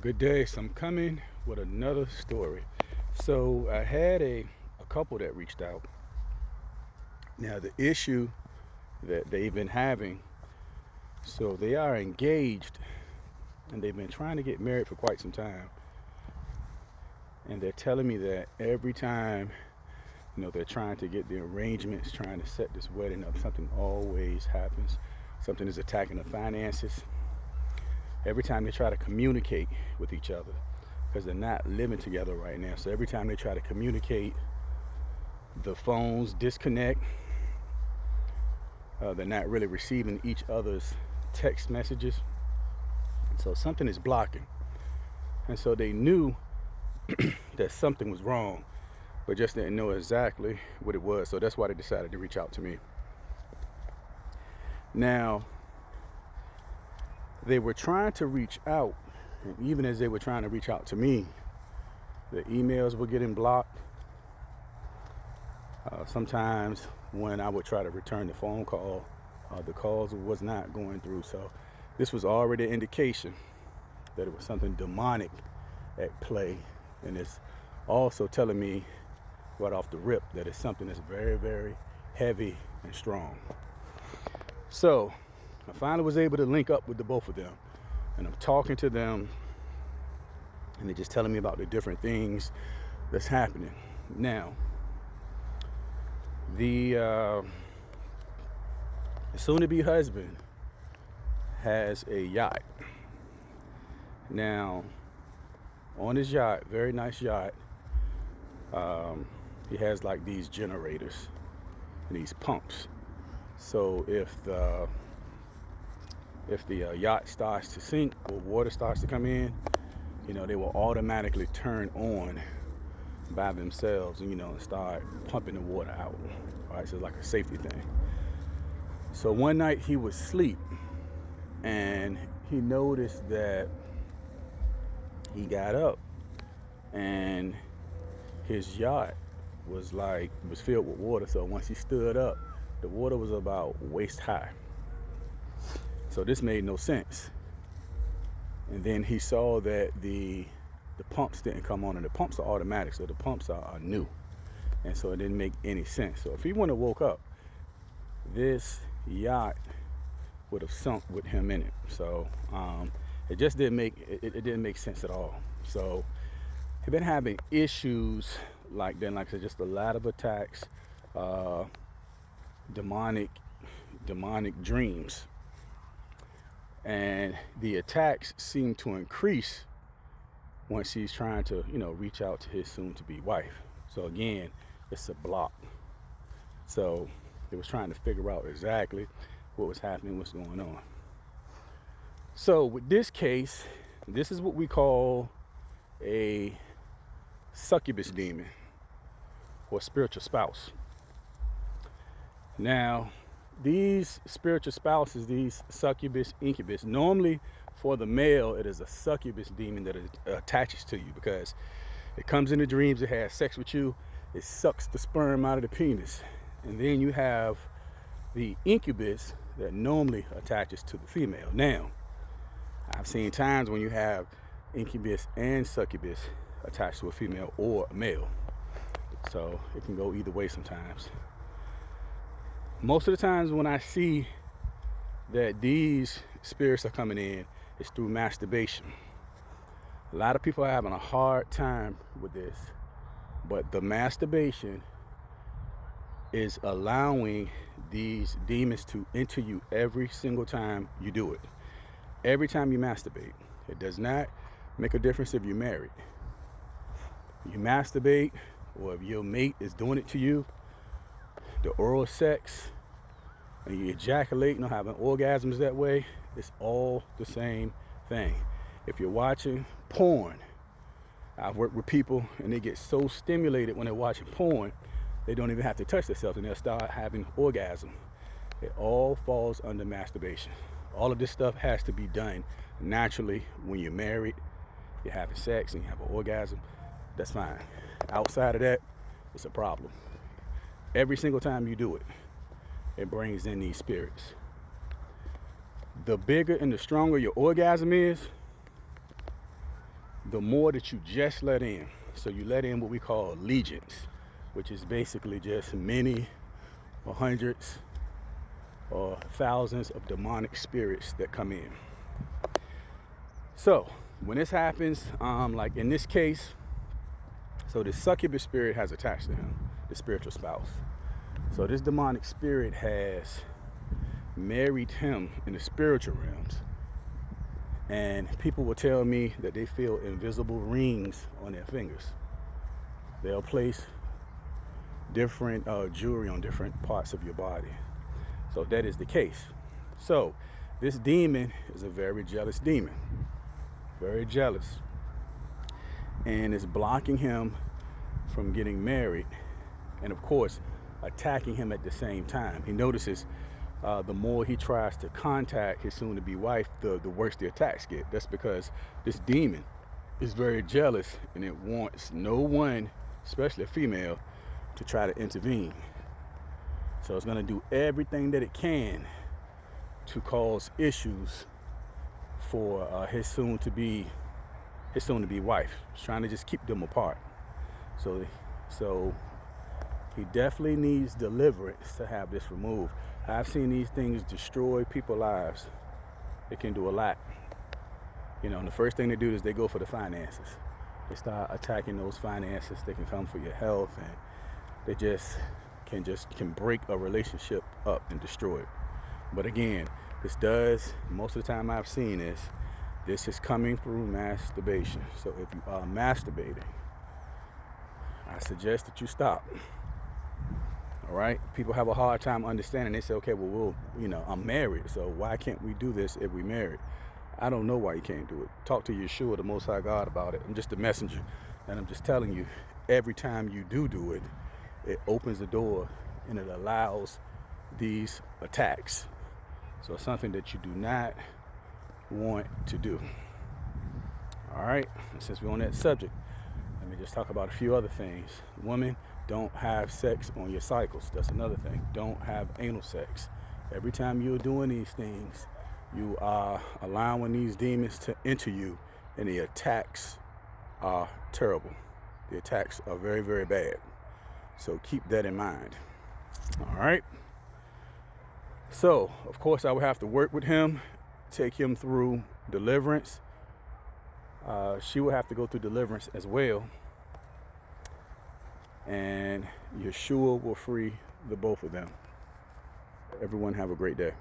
Good day. So I'm coming with another story. So I had a couple that reached out. Now the issue that they've been having, so they are engaged and they've been trying to get married for quite some time. And they're telling me that every time, they're trying to get the arrangements, trying to set this wedding up, something always happens. Something is attacking the finances. Every time they try to communicate with each other, because they're not living together right now. So every time they try to communicate, the phones disconnect. They're not really receiving each other's text messages. So something is blocking. And so they knew that something was wrong, but just didn't know exactly what it was. So that's why they decided to reach out to me. Now, they were trying to reach out, and even as they were trying to reach out to me, the emails were getting blocked. Sometimes when I would try to return the phone call, the calls was not going through. So this was already an indication that it was something demonic at play. And it's also telling me right off the rip that it's something that's very, very heavy and strong. So I finally was able to link up with the both of them, and I'm talking to them, and they're just telling me about the different things that's happening. Now, the soon-to-be husband has a yacht. Now, on his yacht, very nice yacht, he has like these generators and these pumps. So if the yacht starts to sink or water starts to come in, they will automatically turn on by themselves, and start pumping the water out. All right, so it's like a safety thing. So one night he was asleep, and he noticed that he got up, and his yacht was filled with water. So once he stood up, the water was about waist high. So this made no sense. And then he saw that the pumps didn't come on, and the pumps are automatic, so the pumps are new. And so it didn't make any sense. So if he wouldn't have woke up, this yacht would have sunk with him in it. So it just didn't make sense at all. So he's been having issues like that, like I said, just a lot of attacks, demonic dreams. And the attacks seem to increase once he's trying to, reach out to his soon-to-be wife. So again, it's a block. So they was trying to figure out exactly what was happening, what's going on. So with this case, this is what we call a succubus demon or spiritual spouse. Now, these spiritual spouses, these succubus, incubus, normally for the male, it is a succubus demon that attaches to you, because it comes into dreams, it has sex with you, it sucks the sperm out of the penis. And then you have the incubus that normally attaches to the female. Now, I've seen times when you have incubus and succubus attached to a female or a male. So it can go either way sometimes. Most of the times when I see that these spirits are coming in, it's through masturbation. A lot of people are having a hard time with this, but the masturbation is allowing these demons to enter you every single time you do it. Every time you masturbate. It does not make a difference if you're married. You masturbate, or if your mate is doing it to you, the oral sex, and you ejaculate, having orgasms that way, it's all the same thing. If you're watching porn, I've worked with people and they get so stimulated when they're watching porn, they don't even have to touch themselves and they'll start having orgasm. It all falls under masturbation. All of this stuff has to be done naturally when you're married, you're having sex and you have an orgasm. That's fine. Outside of that, it's a problem. Every single time you do it, it brings in these spirits. The bigger and the stronger your orgasm is, the more that you just let in, so you let in what we call legions, which is basically just many or hundreds or thousands of demonic spirits that come in. So when this happens, like in this case, so the succubus spirit has attached to him, the spiritual spouse. So this demonic spirit has married him in the spiritual realms. And people will tell me that they feel invisible rings on their fingers. They'll place different jewelry on different parts of your body. So that is the case. So this demon is a very jealous demon. Very jealous. And it's blocking him from getting married. And of course, attacking him at the same time. He notices the more he tries to contact his soon-to-be wife, the worse the attacks get. That's because this demon is very jealous and it wants no one, especially a female, to try to intervene. So it's going to do everything that it can to cause issues for his soon-to-be wife. It's trying to just keep them apart. So he definitely needs deliverance to have this removed. I've seen these things destroy people's lives. It can do a lot. You know, and the first thing they do is they go for the finances. They start attacking those finances. They can come for your health, and they can break a relationship up and destroy it. But again, most of the time I've seen this is coming through masturbation. So if you are masturbating, I suggest that you stop. All right. People have a hard time understanding. They say, okay, well, I'm married, so why can't we do this if we married? I don't know why you can't do it. Talk to Yeshua, the Most High God, about it. I'm just a messenger, and I'm just telling you, every time you do it, it opens the door and it allows these attacks. So it's something that you do not want to do. All right. And since we're on that subject, let me just talk about a few other things. Women, don't have sex on your cycles. That's another thing. Don't have anal sex. Every time you're doing these things, you are allowing these demons to enter you, and the attacks are terrible. The attacks are very, very bad. So keep that in mind. All right. So, of course, I would have to work with him, take him through deliverance. She will have to go through deliverance as well. And Yeshua will free the both of them. Everyone have a great day.